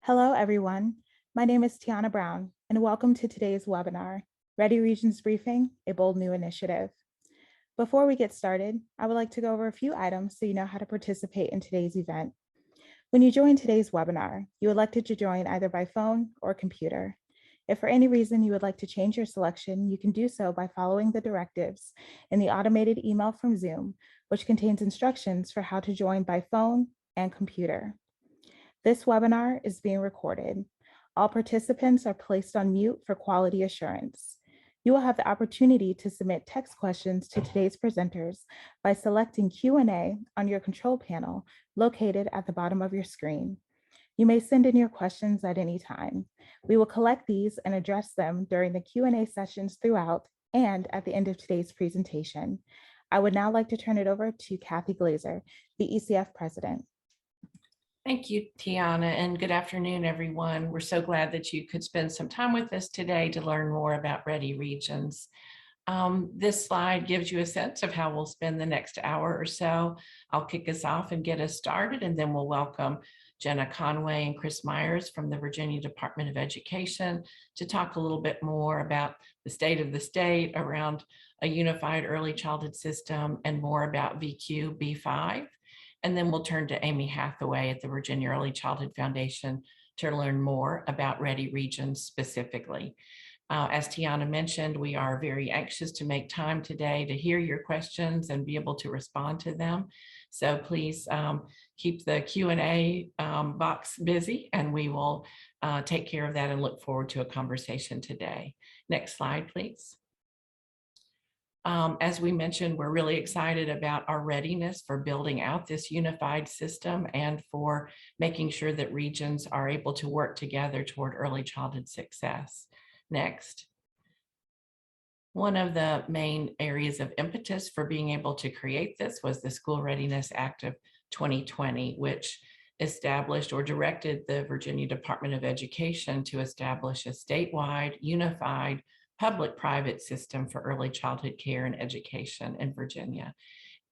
Hello, everyone. My name is Tiana Brown, and welcome to today's webinar, Ready Regions Briefing, a Bold New Initiative. Before we get started, I would like to go over a few items so you know how to participate in today's event. When you join today's webinar, you elected to join either by phone or computer. If for any reason you would like to change your selection, you can do so by following the directives in the automated email from Zoom, which contains instructions for how to join by phone and computer. This webinar is being recorded. All participants are placed on mute for quality assurance. You will have the opportunity to submit text questions to today's presenters by selecting Q&A on your control panel located at the bottom of your screen. You may send in your questions at any time. We will collect these and address them during the Q&A sessions throughout and at the end of today's presentation. I would now like to turn it over to Kathy Glazer, the ECF president. Thank you, Tiana, and good afternoon, everyone. We're so glad that you could spend some time with us today to learn more about Ready Regions. This slide gives you a sense of how we'll spend the next hour or so. I'll kick us off and get us started, and then we'll welcome Jenna Conway and Chris Myers from the Virginia Department of Education to talk a little bit more about the state of the state around a unified early childhood system and more about VQ B5. And then we'll turn to Amy Hathaway at the Virginia Early Childhood Foundation to learn more about Ready Regions specifically. As Tiana mentioned, we are very anxious to make time today to hear your questions and be able to respond to them. So please keep the Q&A box busy, and we will take care of that and look forward to a conversation today. Next slide, please. As we mentioned, we're really excited about our readiness for building out this unified system and for making sure that regions are able to work together toward early childhood success. Next. One of the main areas of impetus for being able to create this was the School Readiness Act of 2020, which established or directed the Virginia Department of Education to establish a statewide, unified, public-private system for early childhood care and education in Virginia.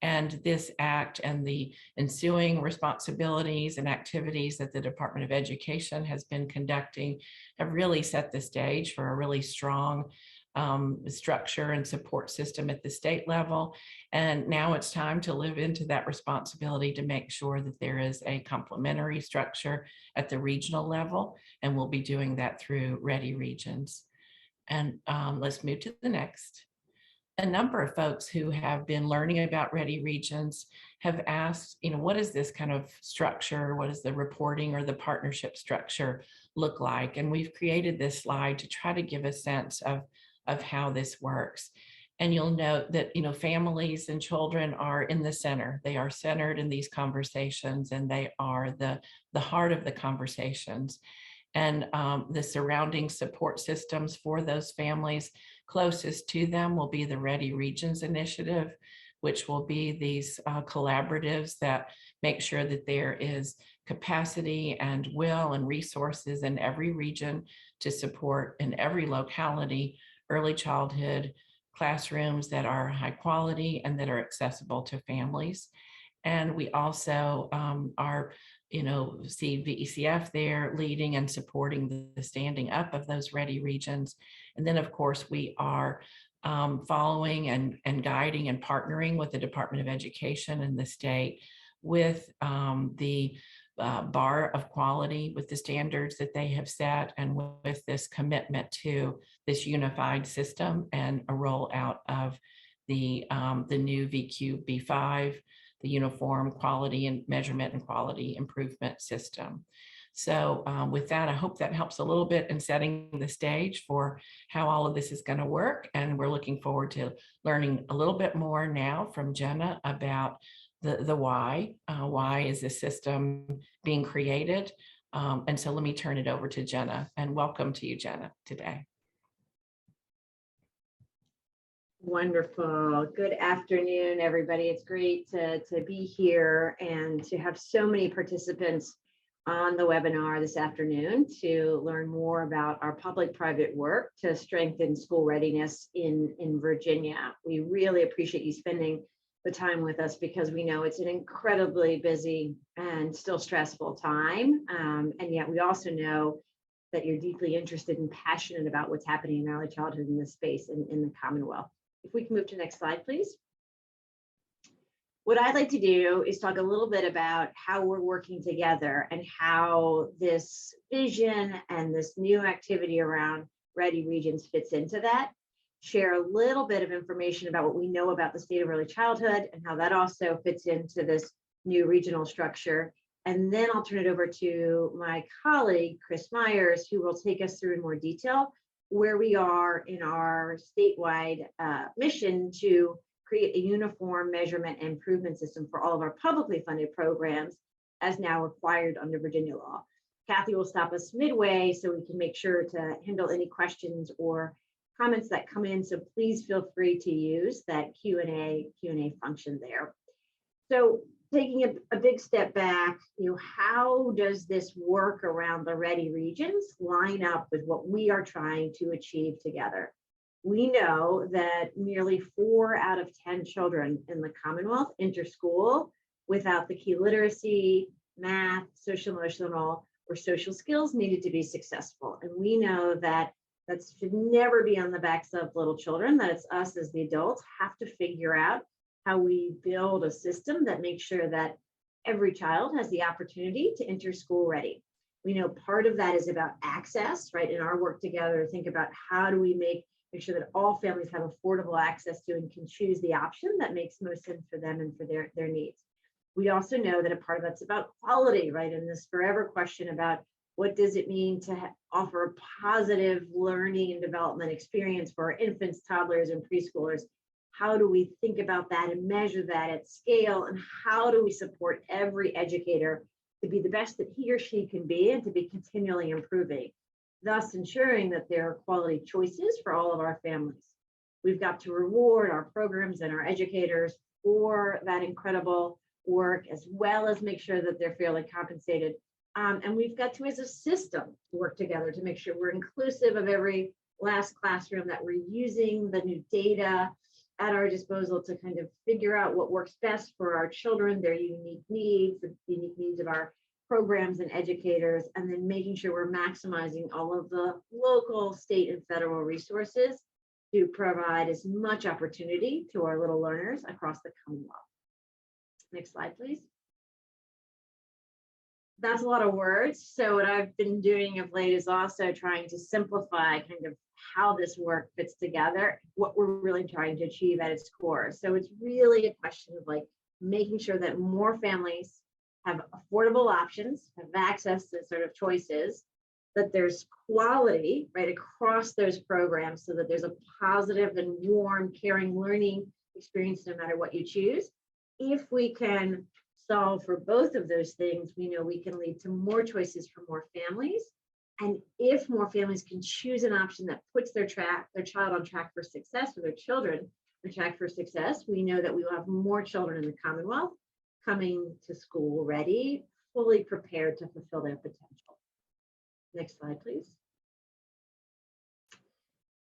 And this act and the ensuing responsibilities and activities that the Department of Education has been conducting have really set the stage for a really strong structure and support system at the state level. And now it's time to live into that responsibility to make sure that there is a complementary structure at the regional level. And we'll be doing that through Ready Regions. And let's move to the next. A number of folks who have been learning about Ready Regions have asked, what is this kind of structure? What does the reporting or the partnership structure look like? And we've created this slide to try to give a sense of how this works. And you'll note that, families and children are in the center. They are centered in these conversations, and they are the heart of the conversations. And the surrounding support systems for those families closest to them will be the Ready Regions Initiative, which will be these collaboratives that make sure that there is capacity and will and resources in every region to support in every locality early childhood classrooms that are high quality and that are accessible to families. And we also are see VECF there leading and supporting the standing up of those Ready Regions. And then, of course, we are following and guiding and partnering with the Department of Education and the state with the bar of quality, with the standards that they have set, and with this commitment to this unified system and a rollout of the new VQ B5, the Uniform Quality and Measurement and Quality Improvement System. So with that, I hope that helps a little bit in setting the stage for how all of this is going to work. And we're looking forward to learning a little bit more now from Jenna about the why. Why is this system being created? And so let me turn it over to Jenna, and welcome to you, Jenna, today. Wonderful. Good afternoon, everybody. It's great to be here and to have so many participants on the webinar this afternoon to learn more about our public-private work to strengthen school readiness in Virginia. We really appreciate you spending the time with us, because we know it's an incredibly busy and still stressful time. And yet we also know that you're deeply interested and passionate about what's happening in early childhood in this space in the Commonwealth. If we can move to the next slide, please. What I'd like to do is talk a little bit about how we're working together and how this vision and this new activity around Ready Regions fits into that. Share a little bit of information about what we know about the state of early childhood and how that also fits into this new regional structure. And then I'll turn it over to my colleague, Chris Myers, who will take us through in more detail where we are in our statewide mission to create a uniform measurement and improvement system for all of our publicly funded programs as now required under Virginia law. Kathy will stop us midway so we can make sure to handle any questions or comments that come in. So please feel free to use that Q&A function there. So taking a big step back, how does this work around the Ready Regions line up with what we are trying to achieve together? We know that nearly 4 out of 10 children in the Commonwealth enter school without the key literacy, math, social emotional, or social skills needed to be successful. And we know that should never be on the backs of little children, that it's us as the adults have to figure out how we build a system that makes sure that every child has the opportunity to enter school ready. We know part of that is about access, right? In our work together, think about how do we make sure that all families have affordable access to and can choose the option that makes most sense for them and for their needs. We also know that a part of that's about quality, right? And this forever question about what does it mean to offer a positive learning and development experience for our infants, toddlers, and preschoolers? How do we think about that and measure that at scale? And how do we support every educator to be the best that he or she can be and to be continually improving, thus ensuring that there are quality choices for all of our families? We've got to reward our programs and our educators for that incredible work, as well as make sure that they're fairly compensated. And we've got to, as a system, work together to make sure we're inclusive of every last classroom, that we're using the new data at our disposal to kind of figure out what works best for our children, their unique needs, the unique needs of our programs and educators, and then making sure we're maximizing all of the local, state, and federal resources to provide as much opportunity to our little learners across the Commonwealth. Next slide, please. That's a lot of words. So what I've been doing of late is also trying to simplify kind of how this work fits together, what we're really trying to achieve at its core. So it's really a question of like making sure that more families have affordable options, have access to sort of choices, that there's quality right across those programs so that there's a positive and warm, caring learning experience no matter what you choose. If we can solve for both of those things, we know we can lead to more choices for more families. And if more families can choose an option that puts their child on track for success, or their children on track for success, we know that we will have more children in the Commonwealth coming to school ready, fully prepared to fulfill their potential. Next slide, please.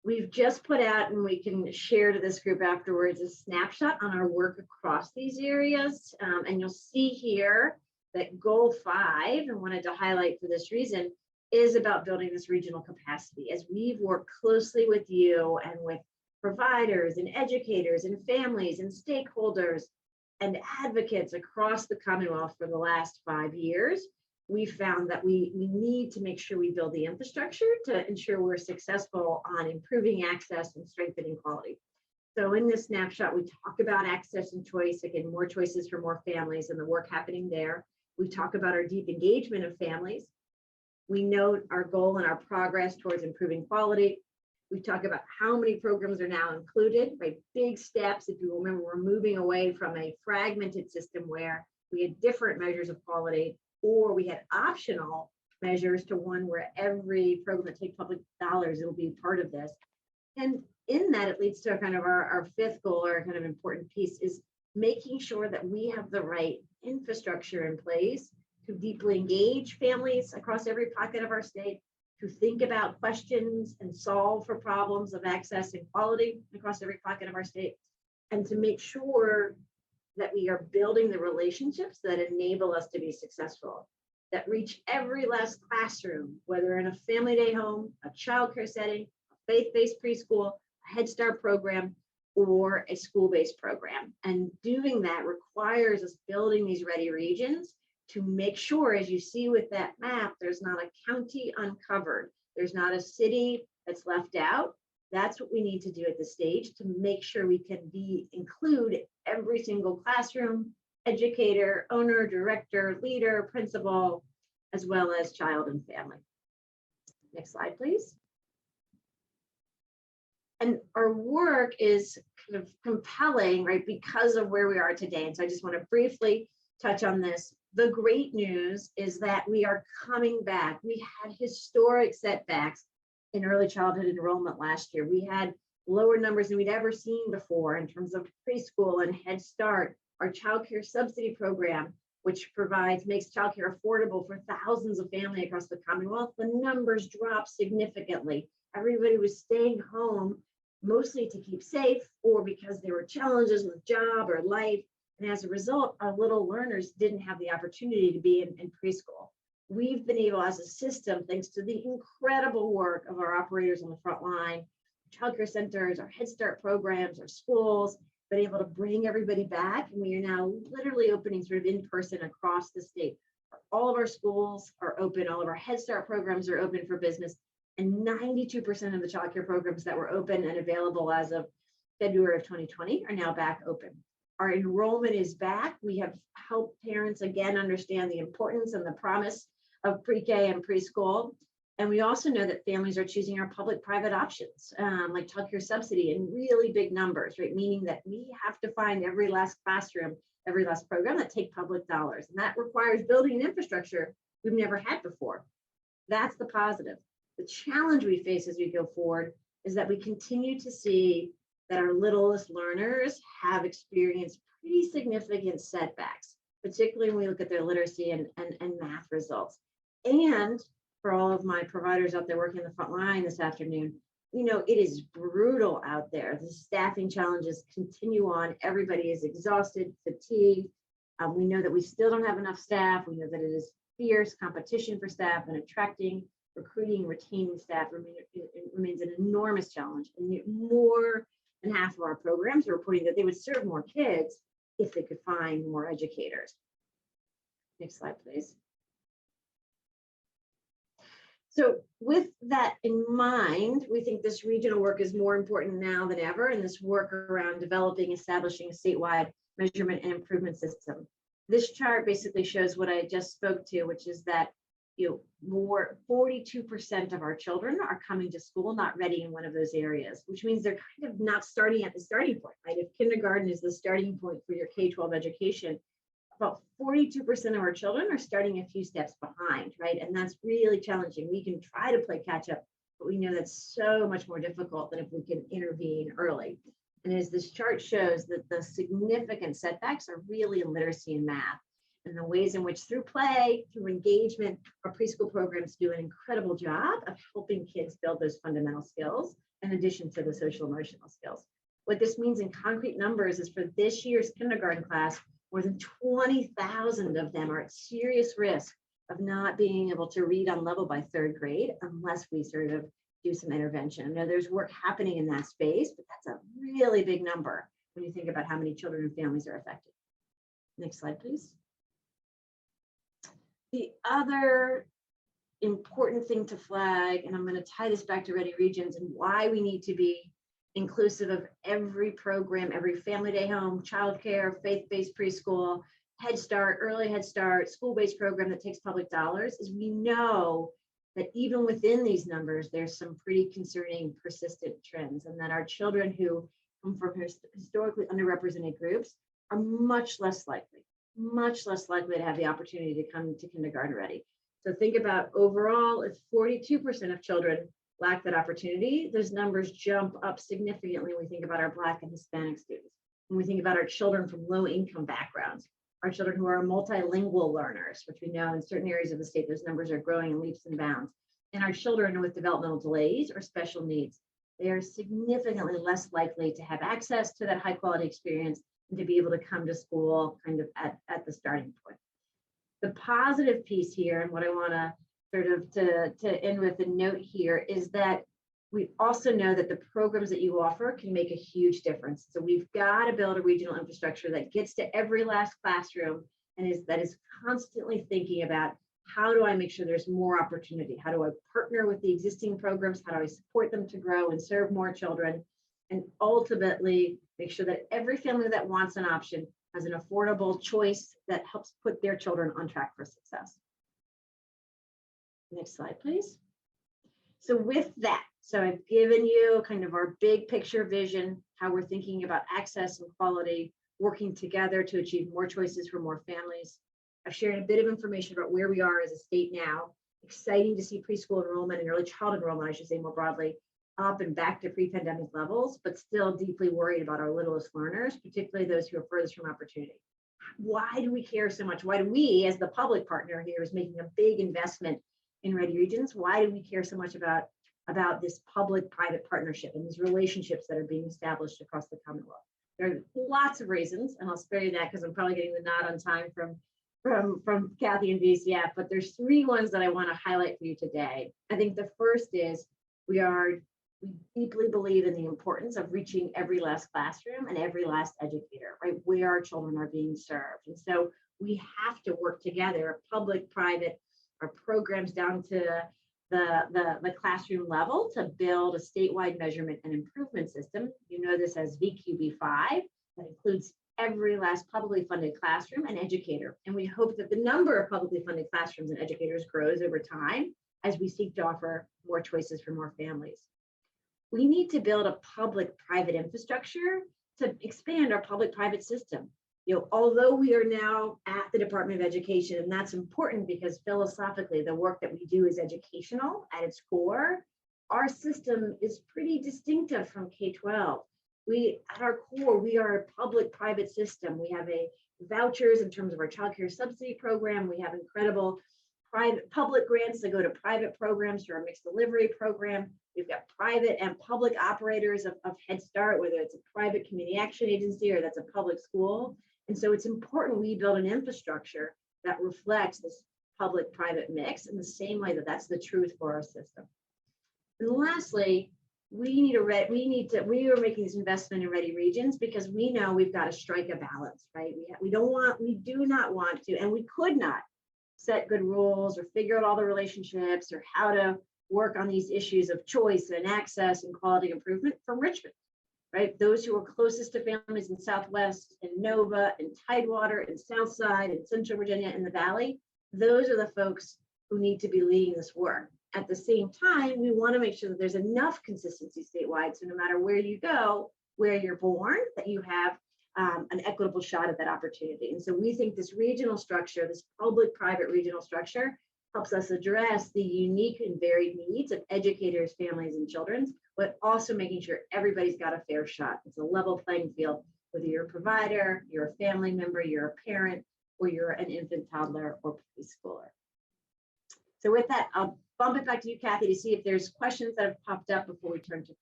We've just put out, and we can share to this group afterwards, a snapshot on our work across these areas. And you'll see here that goal 5, and wanted to highlight for this reason, is about building this regional capacity. As we've worked closely with you and with providers and educators and families and stakeholders and advocates across the Commonwealth for the last 5 years, we found that we need to make sure we build the infrastructure to ensure we're successful on improving access and strengthening quality. So in this snapshot, we talk about access and choice, again, more choices for more families and the work happening there. We talk about our deep engagement of families. We note our goal and our progress towards improving quality. We talk about how many programs are now included, right? Big steps. If you remember, we're moving away from a fragmented system where we had different measures of quality, or we had optional measures, to one where every program that takes public dollars, it'll be part of this. And in that, it leads to kind of our 5th goal, or kind of important piece, is making sure that we have the right infrastructure in place to deeply engage families across every pocket of our state, to think about questions and solve for problems of access and quality across every pocket of our state, and to make sure that we are building the relationships that enable us to be successful, that reach every last classroom, whether in a family day home, a childcare setting, a faith-based preschool, a Head Start program, or a school-based program. And doing that requires us building these ready regions to make sure, as you see with that map, there's not a county uncovered. There's not a city that's left out. That's what we need to do at this stage to make sure we can include every single classroom, educator, owner, director, leader, principal, as well as child and family. Next slide, please. And our work is kind of compelling, right, because of where we are today. And so I just want to briefly touch on this. The great news is that we are coming back. We had historic setbacks in early childhood enrollment last year. We had lower numbers than we'd ever seen before in terms of preschool and Head Start. Our childcare subsidy program, which makes childcare affordable for thousands of families across the Commonwealth, the numbers dropped significantly. Everybody was staying home, mostly to keep safe or because there were challenges with job or life. And as a result, our little learners didn't have the opportunity to be in preschool. We've been able as a system, thanks to the incredible work of our operators on the front line, childcare centers, our Head Start programs, our schools, been able to bring everybody back. And we are now literally opening sort of in person across the state. All of our schools are open, all of our Head Start programs are open for business. And 92% of the childcare programs that were open and available as of February of 2020 are now back open. Our enrollment is back. We have helped parents again understand the importance and the promise of pre-K and preschool. And we also know that families are choosing our public-private options, like childcare subsidy in really big numbers, right? Meaning that we have to find every last classroom, every last program that take public dollars. And that requires building an infrastructure we've never had before. That's the positive. The challenge we face as we go forward is that we continue to see that our littlest learners have experienced pretty significant setbacks, particularly when we look at their literacy and math results. And for all of my providers out there working the front line this afternoon, you know, it is brutal out there. The staffing challenges continue on. Everybody is exhausted, fatigued. We know that we still don't have enough staff. We know that it is fierce competition for staff, and attracting, recruiting, retaining staff remains an enormous challenge. And more than half of our programs are reporting that they would serve more kids if they could find more educators. Next slide, please. So with that in mind, we think this regional work is more important now than ever, and this work around developing, establishing a statewide measurement and improvement system. This chart basically shows what I just spoke to, which is that 42% of our children are coming to school not ready in one of those areas, which means they're kind of not starting at the starting point, right? If kindergarten is the starting point for your K-12 education, about 42% of our children are starting a few steps behind, right? And that's really challenging. We can try to play catch up, but we know that's so much more difficult than if we can intervene early. And as this chart shows, that the significant setbacks are really in literacy and math, and the ways in which through play, through engagement, our preschool programs do an incredible job of helping kids build those fundamental skills in addition to the social emotional skills. What this means in concrete numbers is for this year's kindergarten class, more than 20,000 of them are at serious risk of not being able to read on level by third grade unless we sort of do some intervention. Now there's work happening in that space, but that's a really big number when you think about how many children and families are affected. Next slide, please. The other important thing to flag, and I'm going to tie this back to Ready Regions and why we need to be inclusive of every program, every family day home, childcare, faith-based preschool, Head Start, early Head Start, school-based program that takes public dollars, is we know that even within these numbers, there's some pretty concerning persistent trends, and that our children who come from historically underrepresented groups are much less likely to have the opportunity to come to kindergarten ready. So think about overall, if 42% of children lack that opportunity, those numbers jump up significantly when we think about our Black and Hispanic students. When we think about our children from low income backgrounds, our children who are multilingual learners, which we know in certain areas of the state, those numbers are growing in leaps and bounds. And our children with developmental delays or special needs, they are significantly less likely to have access to that high quality experience and to be able to come to school kind of at the starting point. The positive piece here, and what I want to sort of to end with a note here, is that we also know that the programs that you offer can make a huge difference. So we've got to build a regional infrastructure that gets to every last classroom and is constantly thinking about, how do I make sure there's more opportunity? How do I partner with the existing programs? How do I support them to grow and serve more children? And ultimately make sure that every family that wants an option has an affordable choice that helps put their children on track for success. Next slide, please. So with that, so I've given you kind of our big picture vision, how we're thinking about access and quality, working together to achieve more choices for more families. I've shared a bit of information about where we are as a state now. Exciting to see preschool enrollment and early childhood enrollment, I should say more broadly, up and back to pre-pandemic levels, but still deeply worried about our littlest learners, particularly those who are furthest from opportunity. Why do we care so much? Why do we, as the public partner here, is making a big investment in Ready Regions? Why do we care so much about this public-private partnership and these relationships that are being established across the Commonwealth? There are lots of reasons, and I'll spare you that because I'm probably getting the nod on time from Kathy and VCF, but there's 3 ones that I want to highlight for you today. I think the first is we deeply believe in the importance of reaching every last classroom and every last educator, right, where our children are being served. And so we have to work together, public, private, our programs down to the classroom level, to build a statewide measurement and improvement system. You know this as VQB5, that includes every last publicly funded classroom and educator. And we hope that the number of publicly funded classrooms and educators grows over time as we seek to offer more choices for more families. We need to build a public-private infrastructure to expand our public-private system. You know, although we are now at the Department of Education, and that's important because philosophically the work that we do is educational at its core, our system is pretty distinctive from K-12. At our core, we are a public-private system. We have vouchers in terms of our child care subsidy program. We have incredible public grants that go to private programs through our mixed delivery program. We've got private and public operators of Head Start, whether it's a private community action agency or that's a public school. And so it's important we build an infrastructure that reflects this public-private mix in the same way that that's the truth for our system. And lastly, we are making this investment in Ready Regions because we know we've got to strike a balance, right? We do not want to, and we could not set good rules or figure out all the relationships or how to work on these issues of choice and access and quality improvement from Richmond, right? Those who are closest to families in Southwest and Nova and Tidewater and Southside and Central Virginia and the Valley, those are the folks who need to be leading this work. At the same time, we want to make sure that there's enough consistency statewide, so no matter where you go, where you're born, that you have an equitable shot at that opportunity. And so we think this regional structure, this public-private regional structure, helps us address the unique and varied needs of educators, families, and children, but also making sure everybody's got a fair shot. It's a level playing field, whether you're a provider, you're a family member, you're a parent, or you're an infant, toddler, or preschooler. So with that, I'll bump it back to you, Kathy, to see if there's questions that have popped up before we turn to Chris.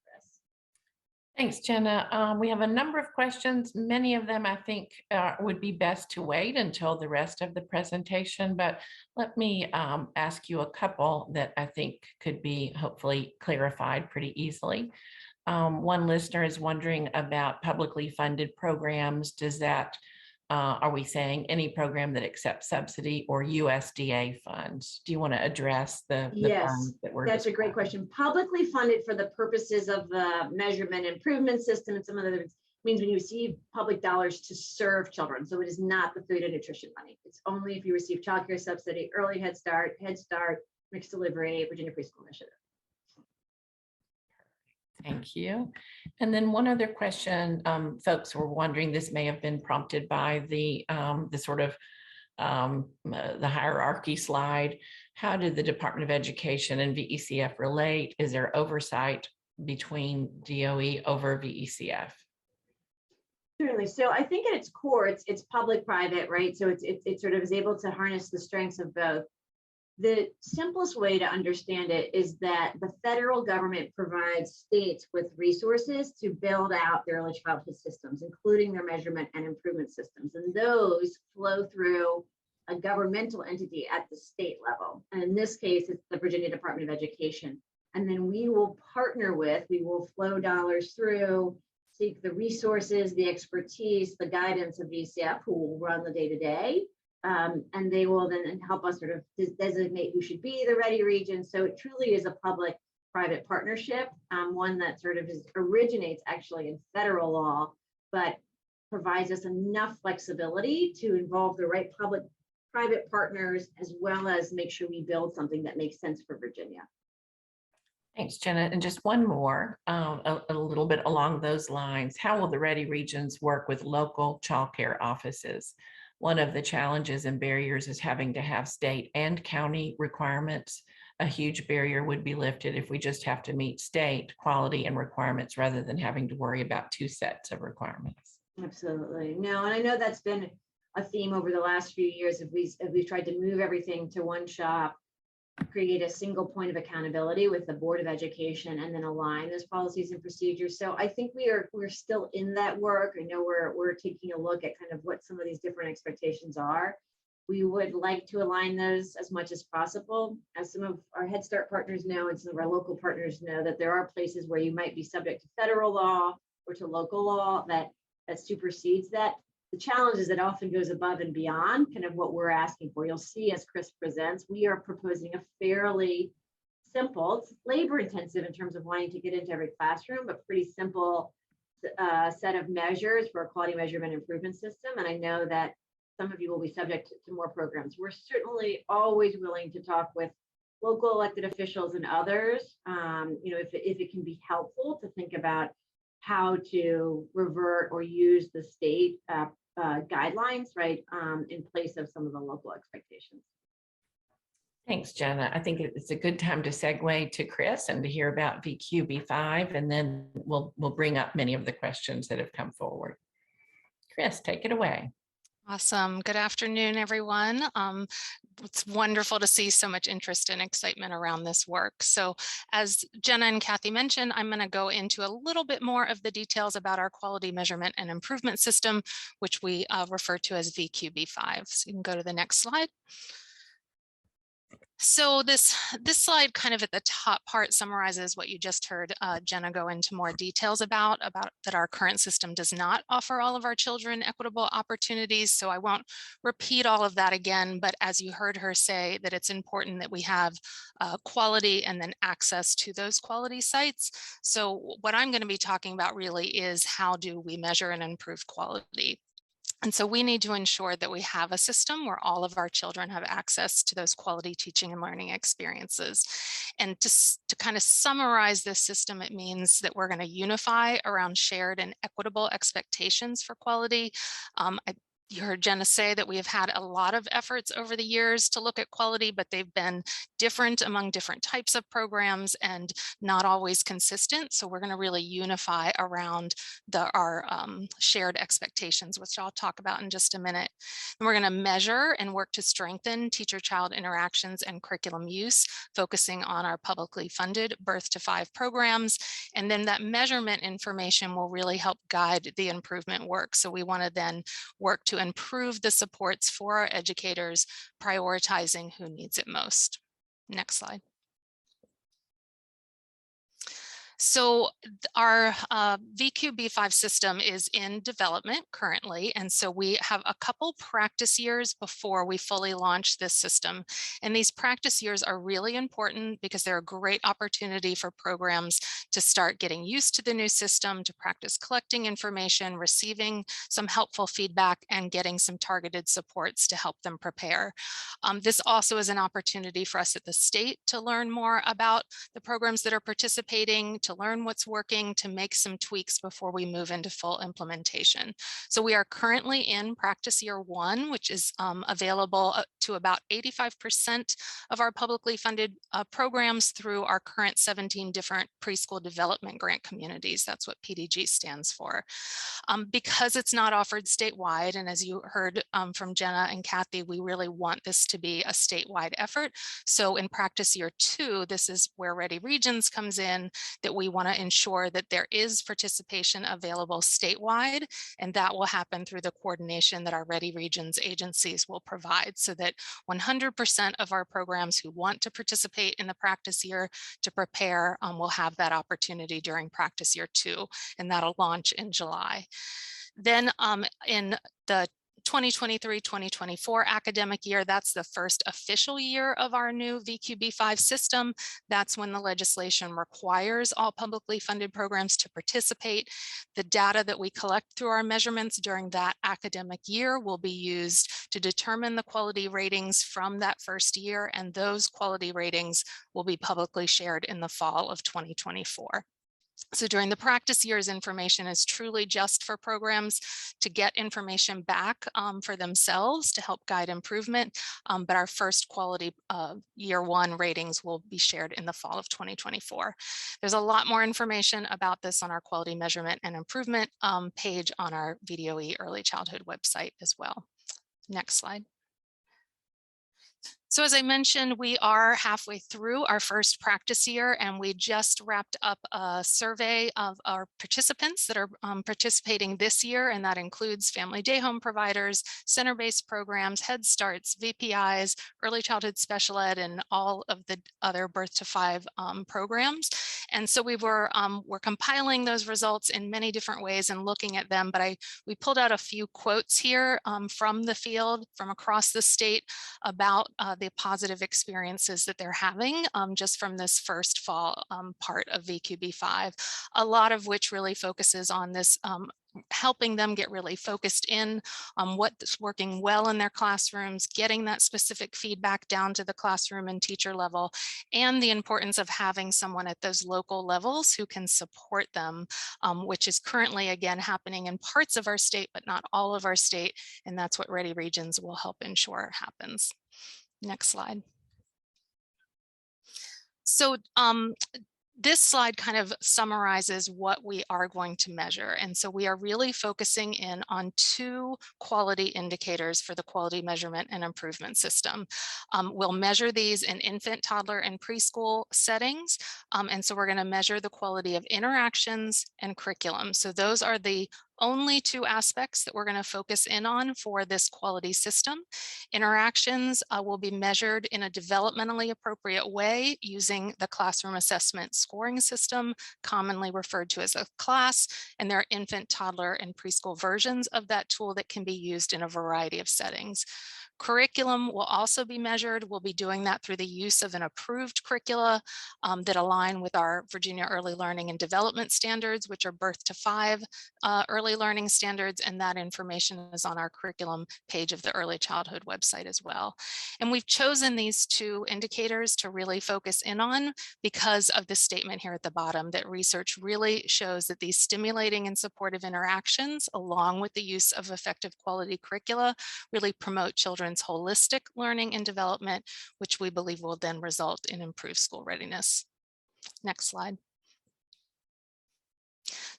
Thanks, Jenna. We have a number of questions. Many of them I think would be best to wait until the rest of the presentation, but let me ask you a couple that I think could be hopefully clarified pretty easily. One listener is wondering about publicly funded programs. Does that, are we saying any program that accepts subsidy or USDA funds? Do you want to address the funds that we're That's a great question. Publicly funded for the purposes of the measurement improvement system and some of the other means when you receive public dollars to serve children. So it is not the food and nutrition money. It's only if you receive child care subsidy, early Head Start, mixed delivery, Virginia Preschool Initiative. Thank you. And then one other question, folks were wondering, this may have been prompted by the sort of the hierarchy slide. How did the Department of Education and VECF relate? Is there oversight between DOE over VECF? Certainly. So I think at its core, it's public-private, right? So it sort of is able to harness the strengths of both. The simplest way to understand it is that the federal government provides states with resources to build out their early childhood systems, including their measurement and improvement systems. And those flow through a governmental entity at the state level. And in this case, it's the Virginia Department of Education. And then we will flow dollars through, seek the resources, the expertise, the guidance of VCF, who will run the day-to-day. And they will then help us sort of designate who should be the ready region. So it truly is a public-private partnership, one that sort of originates actually in federal law, but provides us enough flexibility to involve the right public-private partners, as well as make sure we build something that makes sense for Virginia. Thanks, Jenna. And just one more, a little bit along those lines. How will the Ready Regions work with local childcare offices? One of the challenges and barriers is having to have state and county requirements. A huge barrier would be lifted if we just have to meet state quality and requirements rather than having to worry about two sets of requirements. Absolutely. No, and I know that's been a theme over the last few years. If we've tried to move everything to one shop, create a single point of accountability with the Board of Education, and then align those policies and procedures. So I think we're still in that work. I know we're taking a look at kind of what some of these different expectations are. We would like to align those as much as possible. As some of our Head Start partners know, and some of our local partners know, that there are places where you might be subject to federal law or to local law that supersedes that. The challenge is it often goes above and beyond kind of what we're asking for. You'll see as Chris presents, we are proposing a fairly simple, it's labor intensive in terms of wanting to get into every classroom, but pretty simple set of measures for a quality measurement improvement system. And I know that some of you will be subject to more programs. We're certainly always willing to talk with local elected officials and others, if it can be helpful to think about how to revert or use the state guidelines, right, in place of some of the local expectations. Thanks, Jenna. I think it's a good time to segue to Chris and to hear about VQB5, and then we'll bring up many of the questions that have come forward. Chris, take it away. Awesome. Good afternoon, everyone. It's wonderful to see so much interest and excitement around this work. So as Jenna and Kathy mentioned, I'm going to go into a little bit more of the details about our quality measurement and improvement system, which we refer to as VQB5. So you can go to the next slide. So this slide kind of at the top part summarizes what you just heard Jenna go into more details about that our current system does not offer all of our children equitable opportunities. So I won't repeat all of that again, but as you heard her say, that it's important that we have quality and then access to those quality sites. So what I'm going to be talking about really is how do we measure and improve quality. And so we need to ensure that we have a system where all of our children have access to those quality teaching and learning experiences. And to kind of summarize this system, it means that we're going to unify around shared and equitable expectations for quality. You heard Jenna say that we have had a lot of efforts over the years to look at quality, but they've been different among different types of programs and not always consistent. So we're going to really unify around our shared expectations, which I'll talk about in just a minute. And we're going to measure and work to strengthen teacher-child interactions and curriculum use, focusing on our publicly funded Birth to 5 programs. And then that measurement information will really help guide the improvement work. So we want to then work to improve the supports for our educators, prioritizing who needs it most. Next slide. So our VQB5 system is in development currently, and so we have a couple practice years before we fully launch this system. And these practice years are really important because they're a great opportunity for programs to start getting used to the new system, to practice collecting information, receiving some helpful feedback, and getting some targeted supports to help them prepare. This also is an opportunity for us at the state to learn more about the programs that are participating, to learn what's working, to make some tweaks before we move into full implementation. So we are currently in practice year 1, which is available to about 85% of our publicly funded programs through our current 17 different preschool development grant communities. That's what PDG stands for. Because it's not offered statewide, and as you heard from Jenna and Kathy, we really want this to be a statewide effort. So in practice year 2, this is where Ready Regions comes in, that we want to ensure that there is participation available statewide, and that will happen through the coordination that our Ready Regions agencies will provide, so that 100% of our programs who want to participate in the practice year to prepare will have that opportunity during practice year 2, and that'll launch in July. Then in the 2023-2024 academic year, that's the first official year of our new VQB5 system. That's when the legislation requires all publicly funded programs to participate. The data that we collect through our measurements during that academic year will be used to determine the quality ratings from that first year, and those quality ratings will be publicly shared in the fall of 2024. So during the practice years, information is truly just for programs to get information back for themselves to help guide improvement. But our first quality year 1 ratings will be shared in the fall of 2024. There's a lot more information about this on our quality measurement and improvement page on our VDOE early childhood website as well. Next slide. So as I mentioned, we are halfway through our first practice year, and we just wrapped up a survey of our participants that are participating this year, and that includes family day home providers, center-based programs, Head Starts, VPIs, early childhood special ed, and all of the other birth to 5 programs. And so we're compiling those results in many different ways and looking at them, but we pulled out a few quotes here from the field, from across the state, about the positive experiences that they're having just from this first fall part of VQB5, a lot of which really focuses on this helping them get really focused in on what's working well in their classrooms, getting that specific feedback down to the classroom and teacher level, and the importance of having someone at those local levels who can support them, which is currently, again, happening in parts of our state, but not all of our state. And that's what Ready Regions will help ensure happens. Next slide. So this slide kind of summarizes what we are going to measure. And so we are really focusing in on 2 quality indicators for the quality measurement and improvement system. We'll measure these in infant, toddler, and preschool settings. And so we're going to measure the quality of interactions and curriculum. So those are the only 2 aspects that we're going to focus in on for this quality system. Interactions will be measured in a developmentally appropriate way using the classroom assessment scoring system, commonly referred to as a CLAS, and there are infant, toddler, and preschool versions of that tool that can be used in a variety of settings. Curriculum will also be measured. We'll be doing that through the use of an approved curricula that align with our Virginia Early Learning and Development Standards, which are birth to 5 early learning standards, and that information is on our curriculum page of the early childhood website as well. And we've chosen these 2 indicators to really focus in on because of the statement here at the bottom that research really shows that these stimulating and supportive interactions, along with the use of effective quality curricula, really promote children's holistic learning and development, which we believe will then result in improved school readiness. Next slide.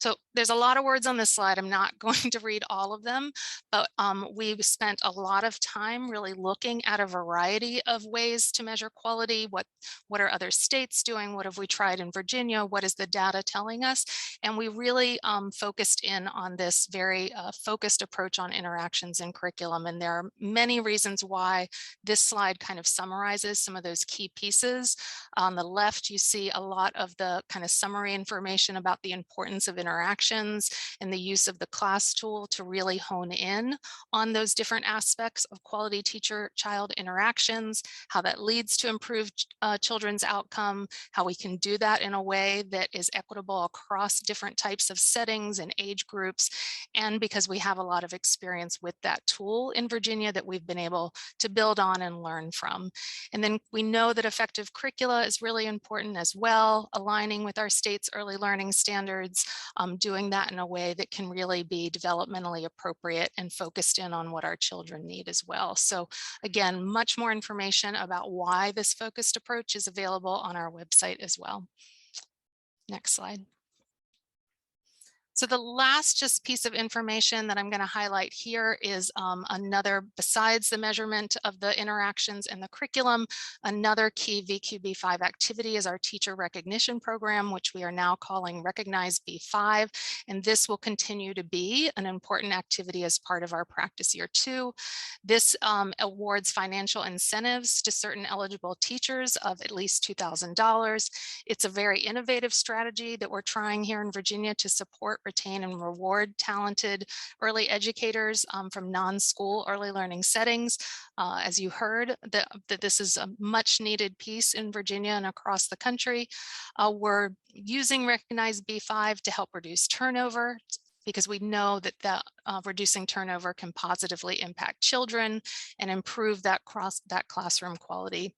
So there's a lot of words on this slide. I'm not going to read all of them, but we've spent a lot of time really looking at a variety of ways to measure quality. What are other states doing? What have we tried in Virginia? What is the data telling us? And we really focused in on this very focused approach on interactions and curriculum. And there are many reasons why this slide kind of summarizes some of those key pieces. On the left, you see a lot of the kind of summary information about the importance of interactions interactions and the use of the class tool to really hone in on those different aspects of quality teacher-child interactions, how that leads to improved children's outcome, how we can do that in a way that is equitable across different types of settings and age groups. And because we have a lot of experience with that tool in Virginia that we've been able to build on and learn from. And then we know that effective curricula is really important as well, aligning with our state's early learning standards, doing that in a way that can really be developmentally appropriate and focused in on what our children need as well. So again, much more information about why this focused approach is available on our website as well. Next slide. So the last just piece of information that I'm going to highlight here is another, besides the measurement of the interactions and the curriculum, another key VQB5 activity is our teacher recognition program, which we are now calling Recognize B5. And this will continue to be an important activity as part of our practice year 2. This awards financial incentives to certain eligible teachers of at least $2,000. It's a very innovative strategy that we're trying here in Virginia to support, retain, and reward talented early educators from non-school early learning settings. As you heard, that this is a much needed piece in Virginia and across the country. We're using Recognize B5 to help reduce turnover, because we know that reducing turnover can positively impact children and improve that classroom quality.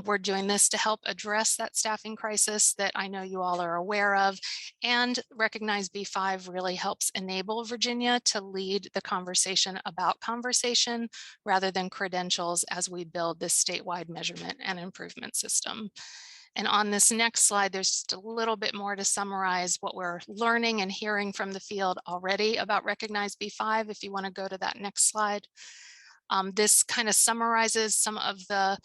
We're doing this to help address that staffing crisis that I know you all are aware of, and Recognize B5 really helps enable Virginia to lead the conversation about conversation rather than credentials as we build this statewide measurement and improvement system. And on this next slide, there's just a little bit more to summarize what we're learning and hearing from the field already about Recognize B5, if you want to go to that next slide. This kind of summarizes some of the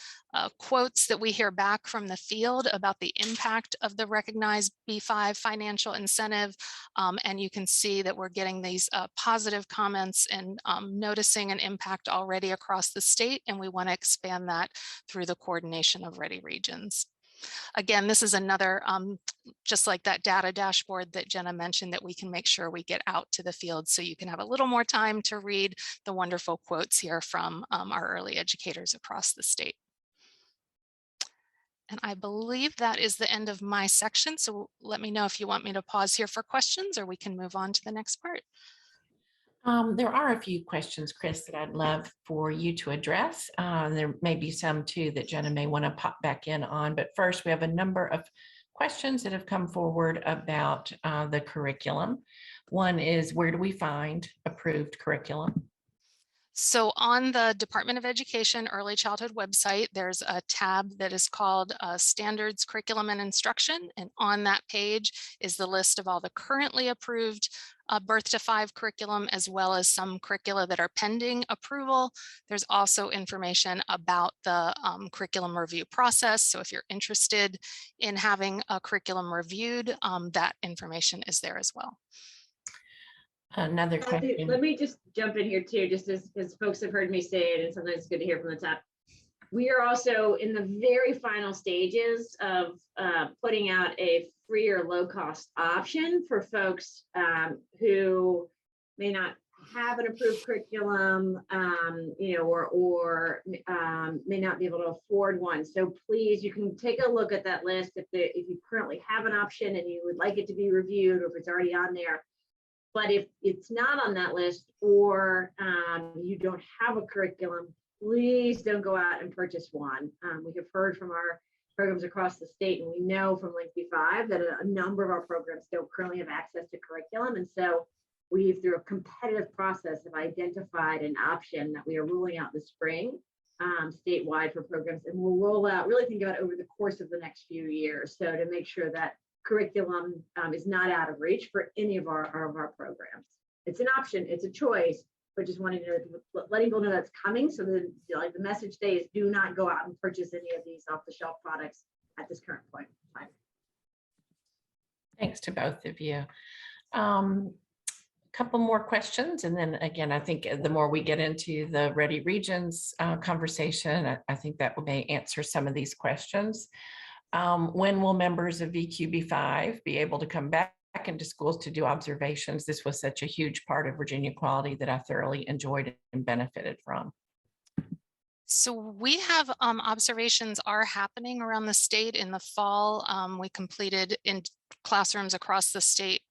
quotes that we hear back from the field about the impact of the Recognize B5 financial incentive. And you can see that we're getting these positive comments and noticing an impact already across the state. And we want to expand that through the coordination of Ready Regions. Again, this is another, just like that data dashboard that Jenna mentioned, that we can make sure we get out to the field so you can have a little more time to read the wonderful quotes here from our early educators across the state. And I believe that is the end of my section. So let me know if you want me to pause here for questions, or we can move on to the next part. There are a few questions, Chris, that I'd love for you to address. There may be some too that Jenna may want to pop back in on, but first we have a number of questions that have come forward about the curriculum. One is, where do we find approved curriculum? So on the Department of Education Early Childhood website, there's a tab that is called Standards, Curriculum, and Instruction. And on that page is the list of all the currently approved birth to 5 curriculum, as well as some curricula that are pending approval. There's also information about the curriculum review process. So if you're interested in having a curriculum reviewed, that information is there as well. Another question. Let me just jump in here too, just as folks have heard me say it, and sometimes it's good to hear from the top. We are also in the very final stages of putting out a free or low cost option for folks who may not have an approved curriculum, or may not be able to afford one. So please, you can take a look at that list if you currently have an option and you would like it to be reviewed, or if it's already on there. But if it's not on that list, or you don't have a curriculum, please don't go out and purchase one. We have heard from our programs across the state, and we know from Link B5 that a number of our programs don't currently have access to curriculum. And so we've, through a competitive process, have identified an option that we are rolling out this spring statewide for programs. And we'll roll out, really think about it over the course of the next few years. So to make sure that curriculum is not out of reach for any of our programs. It's an option, it's a choice, but just wanted to let people know that's coming. So the message today is, do not go out and purchase any of these off-the-shelf products at this current point in time. Thanks to both of you. Couple more questions, and then again, I think the more we get into the Ready Regions conversation, I think that may answer some of these questions. When will members of VQB5 be able to come back into schools to do observations. This was such a huge part of Virginia Quality that I thoroughly enjoyed and benefited from. So we have observations are happening around the state in the fall. We completed in classrooms across the state.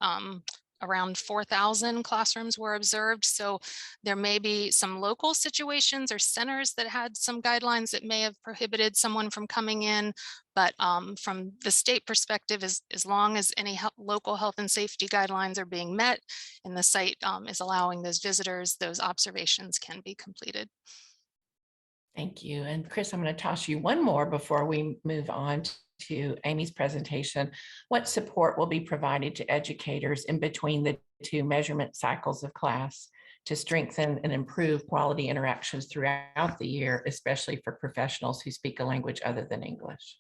Around 4,000 classrooms were observed. So there may be some local situations or centers that had some guidelines that may have prohibited someone from coming in. But from the state perspective, as long as any local health and safety guidelines are being met and the site is allowing those visitors, those observations can be completed. Thank you. And Chris, I'm going to toss you one more before we move on to Amy's presentation. What support will be provided to educators in between the two measurement cycles of class to strengthen and improve quality interactions throughout the year, especially for professionals who speak a language other than English?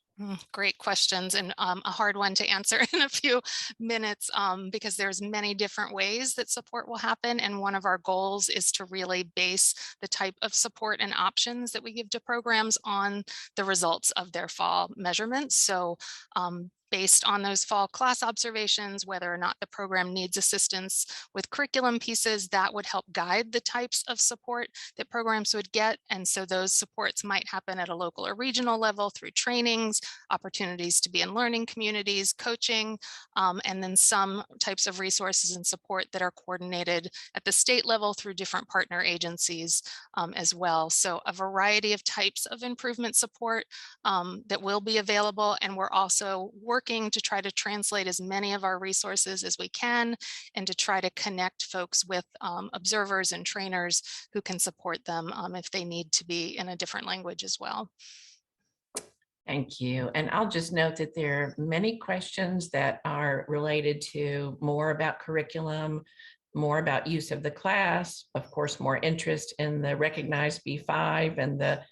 Great questions, and a hard one to answer in a few minutes because there's many different ways that support will happen. And one of our goals is to really base the type of support and options that we give to programs on the results of their fall measurements. So based on those fall class observations, whether or not the program needs assistance with curriculum pieces, that would help guide the types of support that programs would get. And so those supports might happen at a local or regional level through trainings, opportunities to be in learning communities, coaching, and then some types of resources and support that are coordinated at the state level through different partner agencies as well. So a variety of types of improvement support that will be available. And we're also working to try to translate as many of our resources as we can and to try to connect folks with observers and trainers who can support them if they need to be in a different language as well. Thank you. And I'll just note that there are many questions that are related to more about curriculum, more about use of the class, of course, more interest in the recognized B5 and the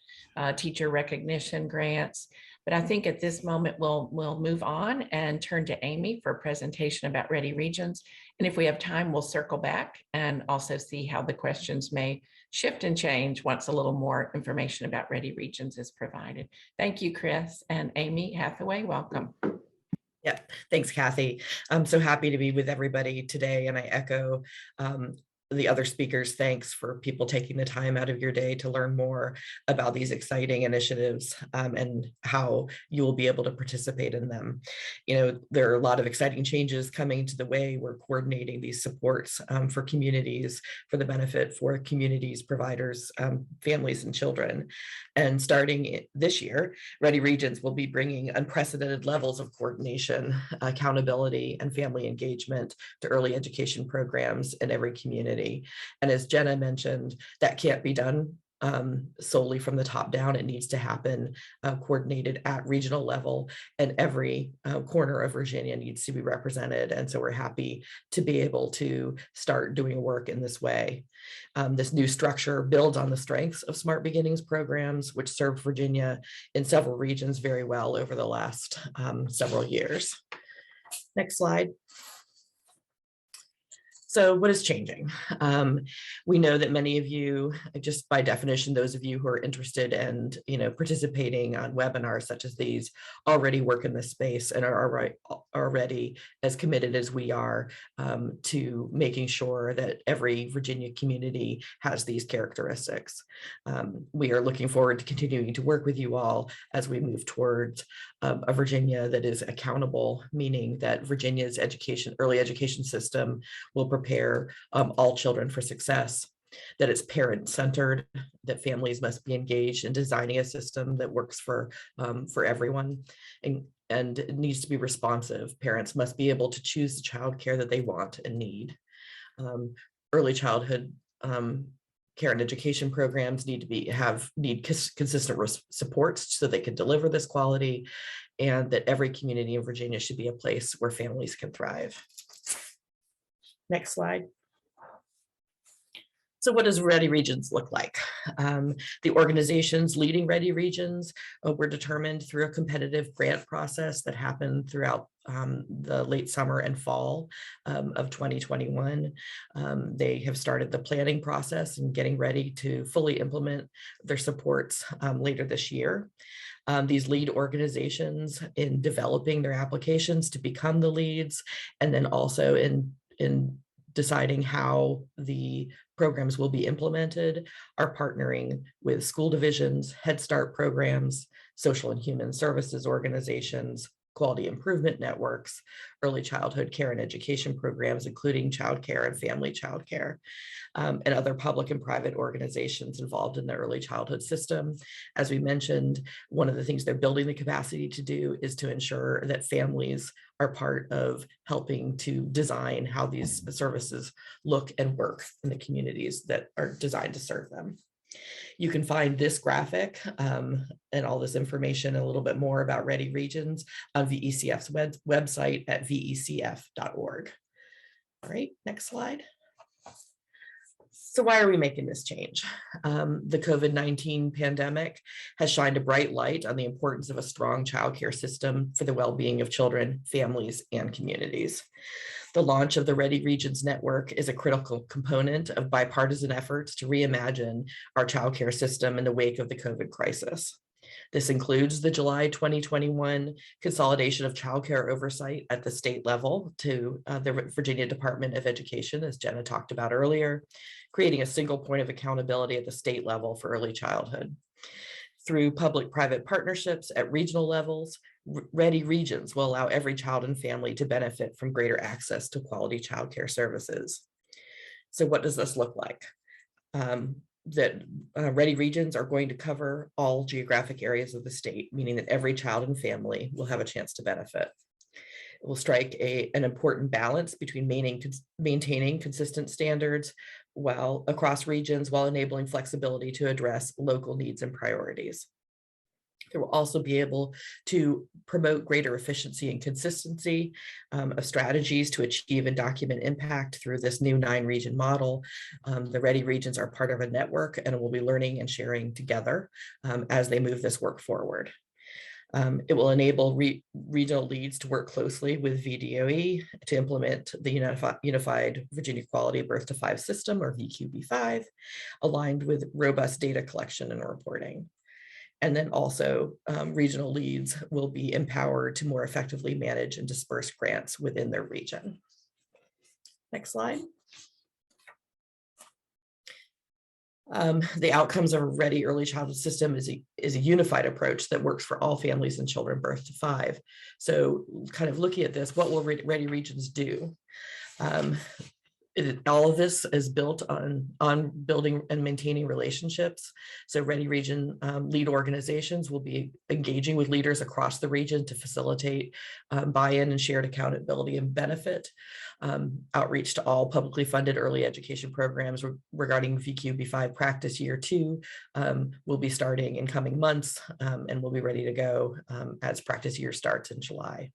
teacher recognition grants. But I think at this moment, we'll move on and turn to Amy for a presentation about Ready Regions. And if we have time, we'll circle back and also see how the questions may shift and change once a little more information about Ready Regions is provided. Thank you, Chris. And Amy Hathaway, welcome. Yeah, thanks, Kathy. I'm so happy to be with everybody today, and I echo the other speakers' thanks for people taking the time out of your day to learn more about these exciting initiatives and how you will be able to participate in them. You know, there are a lot of exciting changes coming to the way we're coordinating these supports for communities, for the benefit for communities, providers, families, and children. And starting this year, Ready Regions will be bringing unprecedented levels of coordination, accountability, and family engagement to early education programs in every community. And as Jenna mentioned, that can't be done solely from the top down. It needs to happen coordinated at regional level, and every corner of Virginia needs to be represented. And so we're happy to be able to start doing work in this way. This new structure builds on the strengths of Smart Beginnings programs, which served Virginia in several regions very well over the last several years. Next slide. So what is changing? We know that many of you, just by definition, those of you who are interested and participating on webinars such as these already work in this space and are already as committed as we are to making sure that every Virginia community has these characteristics. We are looking forward to continuing to work with you all as we move towards a Virginia that is accountable, meaning that Virginia's early education system will prepare all children for success, that it's parent-centered, that families must be engaged in designing a system that works for everyone, and it needs to be responsive. Parents must be able to choose the childcare that they want and need. Early childhood care and education programs need consistent supports so they can deliver this quality, and that every community in Virginia should be a place where families can thrive. Next slide. So what does Ready Regions look like? The organizations leading Ready Regions were determined through a competitive grant process that happened throughout the late summer and fall of 2021. They have started the planning process and getting ready to fully implement their supports later this year. These lead organizations in developing their applications to become the leads, and then also in deciding how the programs will be implemented, are partnering with school divisions, Head Start programs, social and human services organizations, quality improvement networks, early childhood care and education programs, including childcare and family childcare, and other public and private organizations involved in the early childhood system. As we mentioned, one of the things they're building the capacity to do is to ensure that families are part of helping to design how these services look and work in the communities that are designed to serve them. You can find this graphic and all this information and a little bit more about Ready Regions on VECF's website at vecf.org. All right, next slide. So why are we making this change? The COVID-19 pandemic has shined a bright light on the importance of a strong childcare system for the well-being of children, families, and communities. The launch of the Ready Regions Network is a critical component of bipartisan efforts to reimagine our childcare system in the wake of the COVID crisis. This includes the July 2021 consolidation of childcare oversight at the state level to the Virginia Department of Education, as Jenna talked about earlier, creating a single point of accountability at the state level for early childhood. Through public-private partnerships at regional levels, Ready Regions will allow every child and family to benefit from greater access to quality childcare services. So what does this look like? Ready Regions are going to cover all geographic areas of the state, meaning that every child and family will have a chance to benefit. It will strike an important balance between maintaining consistent standards across regions while enabling flexibility to address local needs and priorities. It will also be able to promote greater efficiency and consistency of strategies to achieve and document impact through this new 9-region model. The Ready Regions are part of a network and will be learning and sharing together as they move this work forward. It will enable regional leads to work closely with VDOE to implement the Unified Virginia Quality Birth to 5 system, or VQB5, aligned with robust data collection and reporting. And then also regional leads will be empowered to more effectively manage and disperse grants within their region. Next slide. The outcomes of a Ready early childhood system is a unified approach that works for all families and children birth to 5. So kind of looking at this, what will Ready Regions do? All of this is built on building and maintaining relationships. So Ready Region lead organizations will be engaging with leaders across the region to facilitate buy-in and shared accountability and benefit. Outreach to all publicly funded early education programs regarding VQB5 practice year 2 will be starting in coming months and will be ready to go as practice year starts in July.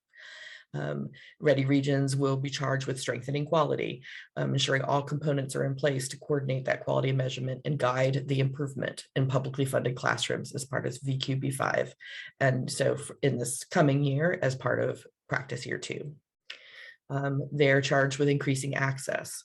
Ready Regions will be charged with strengthening quality, ensuring all components are in place to coordinate that quality measurement and guide the improvement in publicly funded classrooms as part of VQB5. And so in this coming year, as part of practice year 2. They're charged with increasing access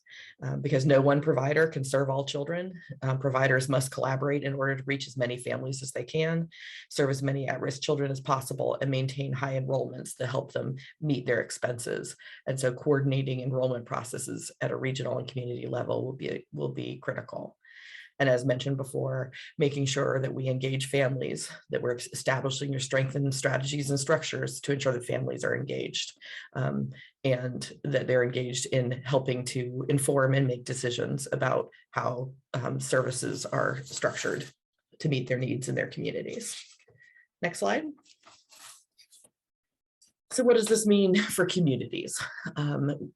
because no one provider can serve all children. Providers must collaborate in order to reach as many families as they can, serve as many at-risk children as possible, and maintain high enrollments to help them meet their expenses. And so coordinating enrollment processes at a regional and community level will be critical. And as mentioned before, making sure that we engage families, that we're establishing your strengthened strategies and structures to ensure that families are engaged and that they're engaged in helping to inform and make decisions about how services are structured to meet their needs in their communities. Next slide. So what does this mean for communities?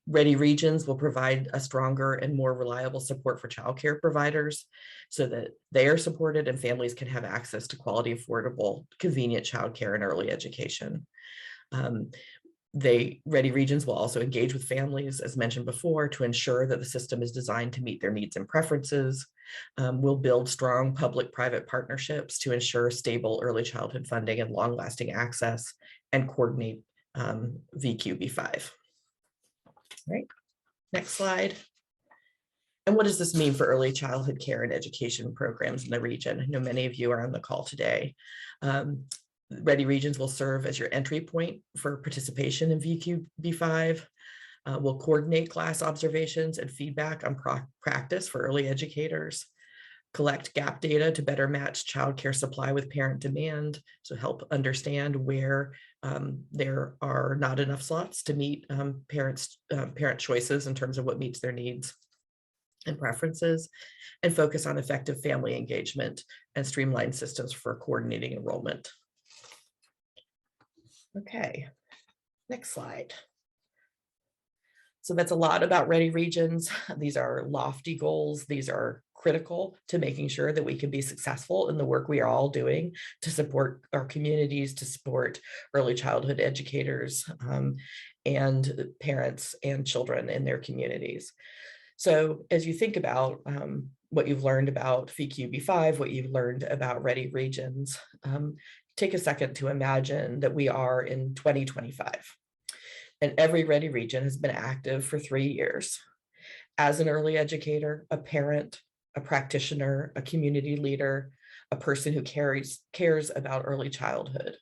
Ready Regions will provide a stronger and more reliable support for childcare providers so that they are supported and families can have access to quality, affordable, convenient childcare and early education. Ready Regions will also engage with families, as mentioned before, to ensure that the system is designed to meet their needs and preferences. We'll build strong public-private partnerships to ensure stable early childhood funding and long-lasting access, and coordinate VQB5. Right, next slide. And what does this mean for early childhood care and education programs in the region? I know many of you are on the call today. Ready Regions will serve as your entry point for participation in VQB5. We'll coordinate class observations and feedback on practice for early educators, collect gap data to better match childcare supply with parent demand, so help understand where there are not enough slots to meet parent choices in terms of what meets their needs and preferences, and focus on effective family engagement and streamlined systems for coordinating enrollment. Okay, next slide. So that's a lot about Ready Regions. These are lofty goals. These are critical to making sure that we can be successful in the work we are all doing to support our communities, to support early childhood educators and parents and children in their communities. So as you think about what you've learned about VQB5, what you've learned about Ready Regions, take a second to imagine that we are in 2025 and every Ready Region has been active for 3 years. As an early educator, a parent, a practitioner, a community leader, a person who cares about early childhood.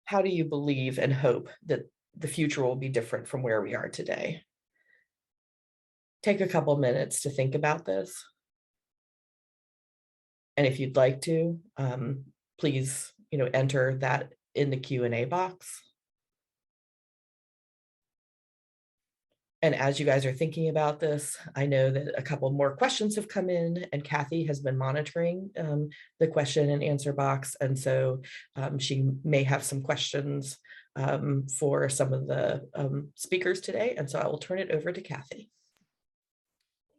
How do you believe and hope that the future will be different from where we are today? Take a couple minutes to think about this. And if you'd like to, please, enter that in the Q&A box. And as you guys are thinking about this, I know that a couple more questions have come in, and Kathy has been monitoring the question and answer box. And so she may have some questions for some of the speakers today. And so I will turn it over to Kathy.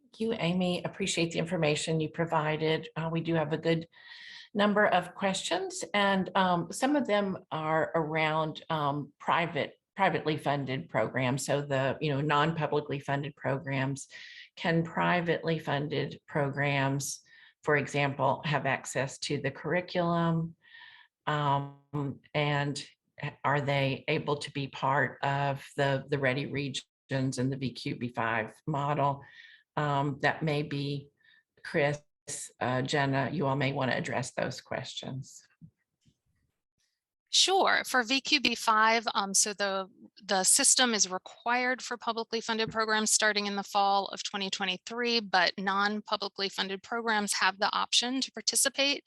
Thank you, Amy. Appreciate the information you provided. We do have a good number of questions, and some of them are around privately funded programs. So the non-publicly funded programs. Can privately funded programs, for example, have access to the curriculum? And are they able to be part of the Ready Regions and the VQB5 model? That may be Chris, Jenna, you all may want to address those questions. Sure. For VQB5, so the system is required for publicly funded programs starting in the fall of 2023, but non-publicly funded programs have the option to participate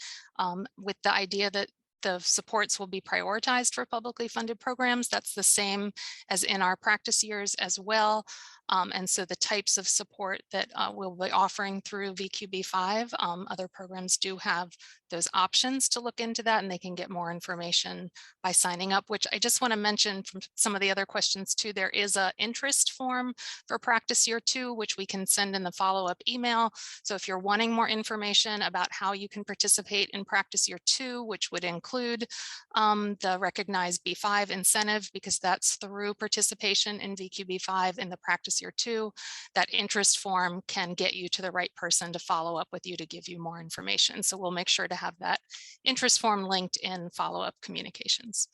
with the idea that the supports will be prioritized for publicly funded programs. That's the same as in our practice years as well. And so the types of support that we'll be offering through VQB5, other programs do have those options to look into that, and they can get more information by signing up, which I just want to mention from some of the other questions too. There is an interest form for practice year 2, which we can send in the follow-up email. So if you're wanting more information about how you can participate in practice year 2, which would include the recognized B5 incentive, because that's through participation in VQB5 in the practice year 2, that interest form can get you to the right person to follow up with you to give you more information. So we'll make sure to have that interest form linked in follow-up communications.